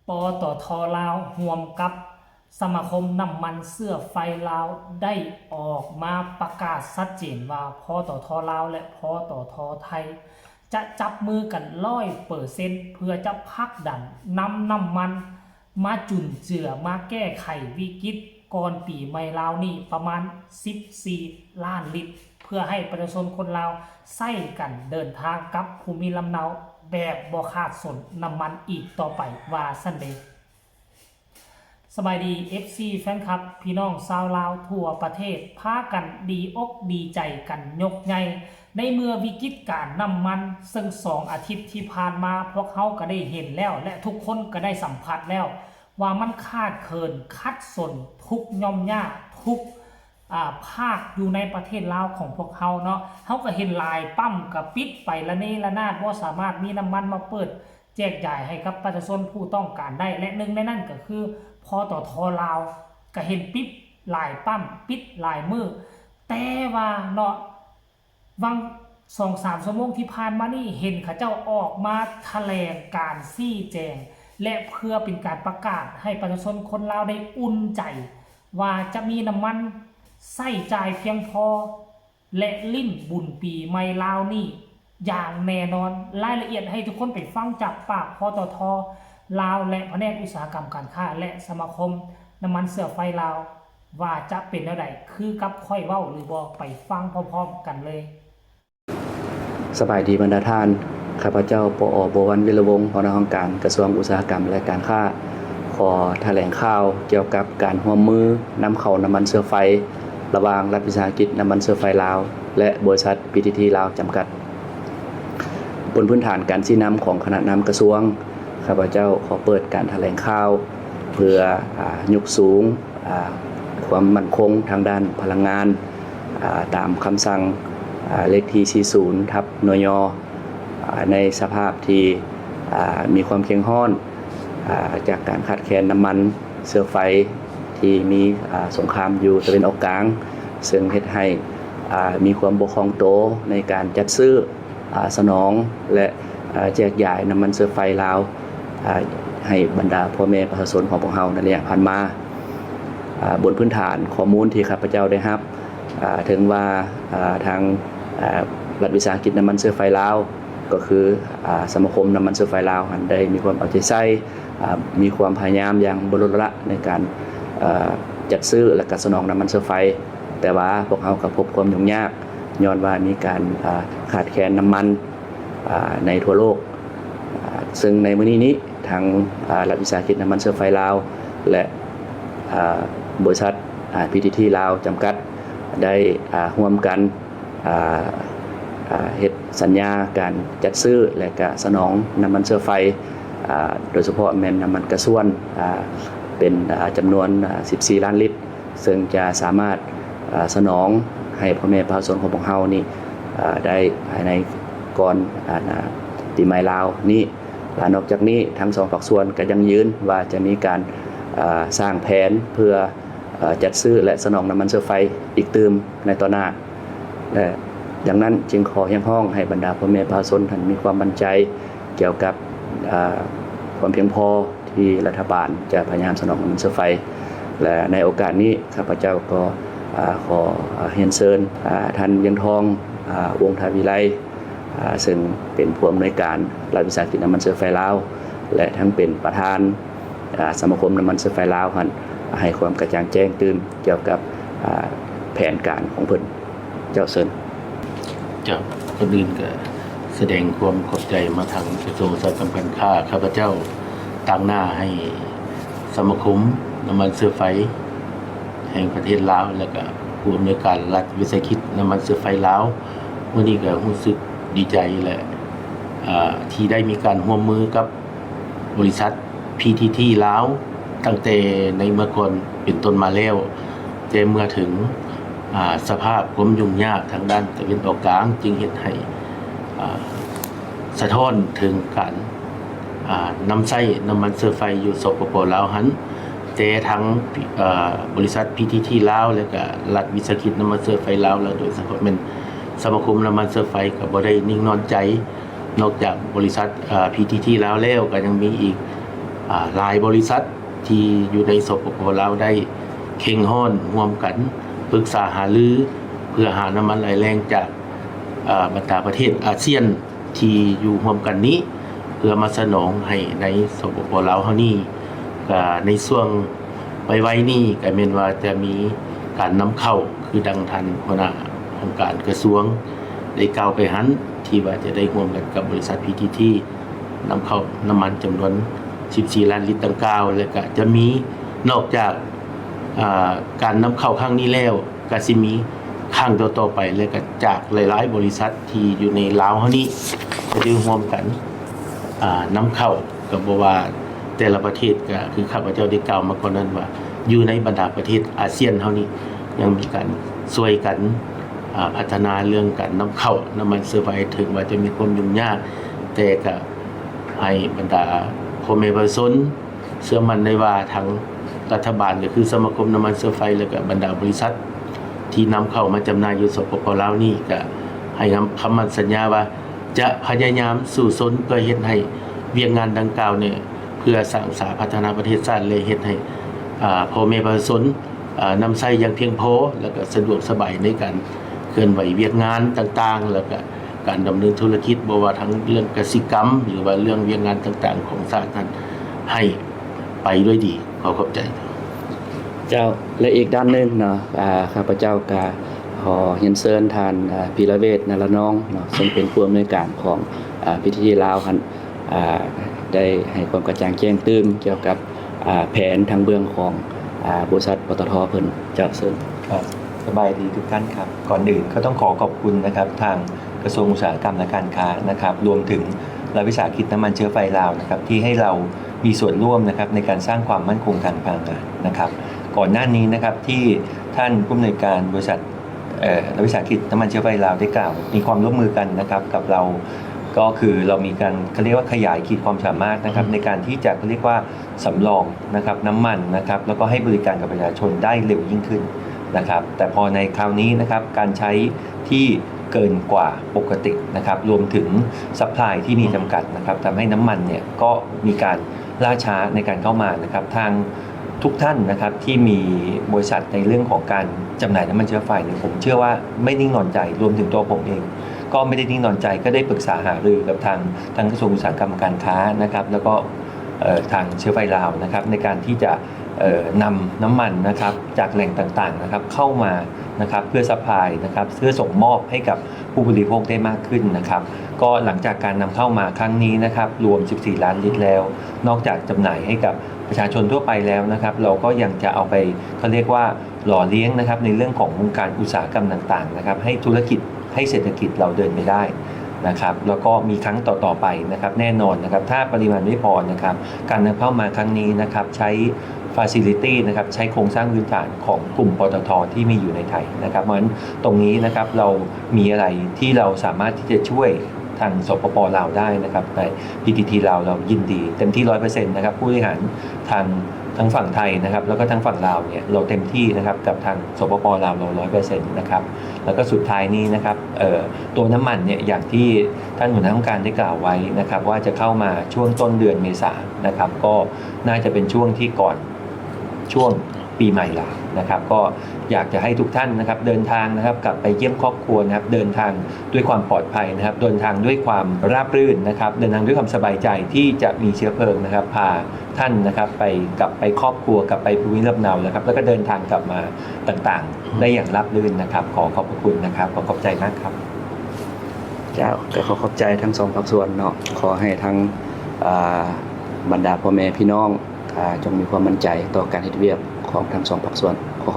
ปตทลาวร่วมกับสมาคมน้ำมันเสื้อไฟลาวได้ออกมาประกาศชัดเจนว่าปตทลาวและปตทไทยจะจับมือกัน100%เพื่อจะผลักดันนำน้ำมันมาจุนเจือมาแก้ไขวิกฤตก่อนปีใหม่ลาวนี่ประมาณ14ล้านลิตรเพื่อให้ประชาชนคนลาวใช้กันเดินทางกับภูมิลำเนาแบบบ่ขาดสนน้ำมันอีกต่อไปว่าซั่นเด้สบายดี FC แฟนคลับพี่น้องชาวลาวทั่วประเทศพากันดีอกดีใจกันยกใหญ่ในเมื่อวิกฤตการน้ำมันซึ่ง2 อาทิตย์ที่ผ่านมาพวกเขาก็ได้เห็นแล้วและทุกคนก็ได้สัมผัสแล้วว่ามันขาดเคินคัดสนทุกย่อมยากทุกภาคอยู่ในประเทศลาวของพวกเขาเนาะเขาก็เห็นลายปั้มกับปิดไปละนี่ละนาดว่าสามารถมีน้ำมันมาเปิดแจกจ่ายให้กับประชาชนผู้ต้องการได้และหนึ่งในนั้นก็คือปตทลาวก็เห็นปิดลายปั้มปิดลายมือแต่ว่าเนาะวัง2-3 ชั่วโมงที่ผ่านมานี่เห็นเขาเจ้าออกมาแถลงการชี้แจงและเพื่อเป็นการประกาศให้ประชาชนคนลาวได้อุ่นใจว่าจะมีน้ำมันใช้จ่ายเพียงพอและลิ้นบุญปีใหม่ลาวนี่อย่างแน่นอนรายละเอียดให้ทุกคนไปฟังจากปากปตทลาวและแผนกอุตสาหกรรมการค้าและสมาคมน้ำมันเสื้อไฟลาวว่าจะเป็นแนวใดคือกับค่อยเว้าหรือบ่ไปฟังพร้อมๆกันเลยสบายดีบรรดาท่านข้าพเจ้าปอ.บวรวิรวงศ์หัวหน้าห้องการกระทรวงอุตสาหกรรมและการค้าขอแถลงข่าวเกี่ยวกับการร่วมมือนำเข้าน้ำมันเสื้อไฟระหว่างรัฐวิสาหกิจน้ำมันเสื้อไฟลาวและบริษัท PTT ลาวจำกัดบนพื้นฐานการชี้นำของคณะนำกระทรวงข้าพเจ้าขอเปิดการแถลงข่าวเพื่อยกสูงความมั่นคงทางด้านพลังงานตามคำสั่งเลขที่40ทับนยในสภาพที่มีความเคียงห้อนจากการขาดแคลนน้ำมันเสื้อไฟที่มีสงครามอยู่ตะวันออกกลางซึ่งเฮ็ดให้มีความบกพร่องโตในการจัดซื้อสนองและแจกจ่ายน้ำมันเสื้อไฟลาวให้บรรดาพ่อแม่ประชาชนของพวกเราในระยะผ่านมาบนพื้นฐานข้อมูลที่ข้าพเจ้าได้รับถึงว่าทางรัฐวิสาหกิจน้ำมันเสื้อไฟลาวก็คือสมาคมน้ำมันเสื้อไฟลาวได้มีความเอาใจใส่มีความพยายามอย่างบริสุทธิ์ในการจัดซื้อและการสนองน้ำมันเสื้อไฟแต่ว่าพวกเขาก็พบความยุ่งยากย้อนว่ามีการขาดแคลนน้ำมันในทั่วโลกซึ่งในมื้อนี้ทางรัฐวิสาหกิจน้ำมันเสื้อไฟลาวและบริษัท PTT ลาวจำกัดได้ร่วมกันเฮ็ดสัญญาการจัดซื้อและก็สนองน้ำมันเสื้อไฟโดยเฉพาะแม่นน้ำมันกระส่วนเป็นจำนวน14ล้านลิตรซึ่งจะสามารถสนองให้พ่อแม่ประชาชนของพวกเรานี่ได้ภายในก่อนปีใหม่ลาวนี้และนอกจากนี้ทั้ง2 ภาคส่วนก็ยังยืนว่าจะมีการสร้างแผนเพื่อจัดซื้อและสนองน้ำมันเสื้อไฟอีกเติมในต่อหน้าและดังนั้นจึงขอเรียกร้องให้บรรดาพ่อแม่ประชาชนท่านมีความมั่นใจเกี่ยวกับความเพียงพอที่รัฐบาลจะพยายามสนองน้ำมันเสื้อไฟและในโอกาสนี้ข้าพเจ้าก็ขอเรียนเชิญท่านเวียงทองวงศ์ทาวิไลซึ่งเป็นผู้อำนวยการรัฐวิสาหกิจน้ำมันเสื้อไฟลาวและทั้งเป็นประธานสมาคมน้ำมันเสื้อไฟลาวให้ความกระจ่างแจ้งตื่นเกี่ยวกับแผนการของเพิ่นเจ้าเชิญจากคนอื่นก็แสดงความขอบใจมาทางกระทรวงอุตสาหกรรมการค้าข้าพเจ้าตั้งหน้าให้สมาคมน้ำมันเสื้อไฟแห่งประเทศลาวและก็ผู้อำนวยการรัฐวิสาหกิจน้ำมันเสื้อไฟลาววันนี้ก็รู้สึกดีใจและที่ได้มีการร่วมมือกับบริษัท PTT ลาวตั้งแต่ในเมื่อก่อนเป็นต้นมาแล้วแต่เมื่อถึงสภาพความยุ่งยากทางด้านตะวันออกกลางจึงเห็นให้สะท้อนถึงการนำใช้น้ำมันเสื้อไฟอยู่สปป.ลาวหันแต่ทั้งบริษัท PTT ลาวและก็รัฐวิสาหกิจน้ำมันเสื้อไฟลาวและโดยเฉพาะเป็นสมาคมน้ำมันเสื้อไฟก็บ่ได้นิ่งนอนใจนอกจากบริษัทPTT ลาวแล้วก็ยังมีอีก หลายบริษัทที่อยู่ในสปป.ลาวได้เข่งฮ้อนร่วมกันปรึกษาหารือเพื่อหาน้ำมันไหลแรงจากบรรดาประเทศอาเซียนที่อยู่ร่วมกันนี้เพื่อมาสนองให้ในสปป.ลาวเฮานี้ก็ในช่วงไว้นี้ก็แม่นว่าจะมีการนำเข้าคือดังทันหัวหน้าองค์การกระทรวงได้กล่าวไปหันที่ว่าจะได้ร่วมกันกับบริษัท PTT นำเข้าน้ำมันจำนวน14 ล้านลิตรดังกล่าวและก็จะมีนอกจากการนำเข้าครั้งนี้แล้วก็สิมีครั้งต่อๆไปและก็จากหลายๆบริษัทที่อยู่ในลาวเฮานี้จะได้ร่วมกันนำเข้าก็บ่ว่าแต่ละประเทศก็คือข้าพเจ้าได้กล่าวมาก่อนนั้นว่าอยู่ในบรรดาประเทศอาเซียนเฮานี้ยังมีการช่วยกันพัฒนาเรื่องการนำเข้าน้ำมันเซอร์ไฟถึงว่าจะมีความยุ่งยากแต่ก็ให้บรรดาพ่อแม่ประชาชนเชื่อมั่นในว่าทางรัฐบาลก็คือสมาคมน้ำมันเชื้อไฟและก็บรรดาบริษัทที่นำเข้ามาจำหน่ายอยู่สปป.ลาวนี่ก็ให้คำมั่นสัญญาว่าจะพยายามสู่สนเพื่อเฮ็ดให้เวียกงานดังกล่าวเนี่ยเพื่อสร้างสาพัฒนาประเทศชาติและเฮ็ดให้พ่อแม่ประชาชนนำใช้อย่างเพียงพอแล้วก็สะดวกสบายในการเคลื่อนไหวเวียกงานต่างๆแล้วก็การดำเนินธุรกิจบ่ว่าทั้งเรื่องกสิกรรมหรือว่าเรื่องเวียกงานต่างๆของชาตินั้นให้ไปด้วยดีขอขอบใจเจ้าและอีกด้านหนึงเนาะข้าพเจ้าก็ขอเรียนเชิญท่านพีระเวศนรนองเนาะซึ่งเป็นผู้อำนวยการของPTT ลาวคั่นได้ให้ความกระจ่างแจ้งตื่นเกี่ยวกับแผนทางเบื้องของบริษัทปตท.เพิ่นเจ้าเชิญครับสบายดีทุกท่านครับก่อนอื่นก็ต้องขอบคุณนะครับทางกระทรวงอุตสาหกรรมและการค้านะครับรวมถึงรัฐวิสาหกิจน้ำมันเชื้อไฟลาวนะครับที่ให้เรามีส่วนร่วมนะครับในการสร้างความมั่นคงทางพลังงานนะครับก่อนหน้านี้นะครับที่ท่านผู้อำนวยการบริษัทรัฐวิสาหกิจน้ำมันเชื้อไฟลาวได้กล่าวมีความร่วมมือกันนะครับกับเราก็คือเรามีการเขาเรียกว่าขยายขีดความสามารถนะครับในการที่จะเรียกว่าสำรองนะครับน้ำมันนะครับแล้วก็ให้บริการกับประชาชนได้เร็วยิ่งขึ้นนะครับแต่พอในคราวนี้นะครับการใช้ที่เกินกว่าปกตินะครับรวมถึงซัพพลายที่มีจำกัดนะครับทำให้น้ำมันเนี่ยก็มีการล่าช้าในการเข้ามานะครับทางทุกท่านนะครับที่มีบริษัทในเรื่องของการจำหน่ายน้ำมันเชื้อไฟเนี่ยผมเชื่อว่าไม่นิ่งนอนใจรวมถึงตัวผมเองก็ไม่ได้นิ่งนอนใจก็ได้ปรึกษาหารือกับทางกระทรวงอุตสาหกรรมการค้านะครับแล้วก็ทางเชื้อไฟลาวนะครับในการที่จะนำน้ำมันนะครับจากแหล่งต่างๆนะครับเข้ามานะครับเพื่อซัพพลายนะครับเพื่อส่งมอบให้กับผู้บริโภคได้มากขึ้นนะครับก็หลังจากการนำเข้ามาครั้งนี้นะครับรวม14 ล้านลิตรแล้วนอกจากจำหน่ายให้กับประชาชนทั่วไปแล้วนะครับเราก็ยังจะเอาไปเขาเรียกว่าหล่อเลี้ยงนะครับในเรื่องของวงการอุตสาหกรรมต่างๆนะครับให้ธุรกิจให้เศรษฐกิจเราเดินไปได้นะครับแล้วก็มีครั้งต่อๆไปนะครับแน่นอนนะครับถ้าปริมาณไม่พอนะครับการนำเข้ามาครั้งนี้นะครับใช้facility นะครับใช้โครงสร้างพื้นฐานของกลุ่มปตท.ที่มีอยู่ในไทยนะครับเพราะฉะนั้นตรงนี้นะครับเรามีอะไรที่เราสามารถที่จะช่วยทางสปป.ลาวได้นะครับใน PTT ลาวเรายินดีเต็มที่ 100% นะครับผู้บริหารทั้งฝั่งไทยนะครับแล้วก็ทั้งฝั่งลาวเนี่ยเราเต็มที่นะครับกับทางสปป.ลาวเรา 100% นะครับแล้วก็สุดท้ายนี้นะครับตัวน้ำมันเนี่ยอย่างที่ท่านหัวหน้าการได้กล่าวไว้นะครับว่าจะเข้ามาช่วงต้นเดือนเมษายนนะครับก็น่าจะเป็นช่วงที่ก่อนช่วงปีใหม่ลาวนะครับก็อยากจะให้ทุกท่านนะครับเดินทางนะครับกลับไปเยี่ยมครอบครัวนะครับเดินทางด้วยความปลอดภัยนะครับเดินทางด้วยความราบรื่นนะครับเดินทางด้วยความสบายใจที่จะมีเชื้อเพลิงนะครับพาท่านนะครับกลับไปครอบครัวกลับไปภูมิลำเนานะครับแล้วก็เดินทางกลับมาต่างๆได้อย่างราบรื่นนะครับขอขอบพระคุณนะครับขอบใจมากครับเจ้าก็ขอบใจทั้งสองภาคส่วนเนาะขอให้ทั้งบรรดาพ่อแม่พี่น้องจงมีความมั่นใจต่อการเฮ็ดเวียกของทั้งสองภาคส่วน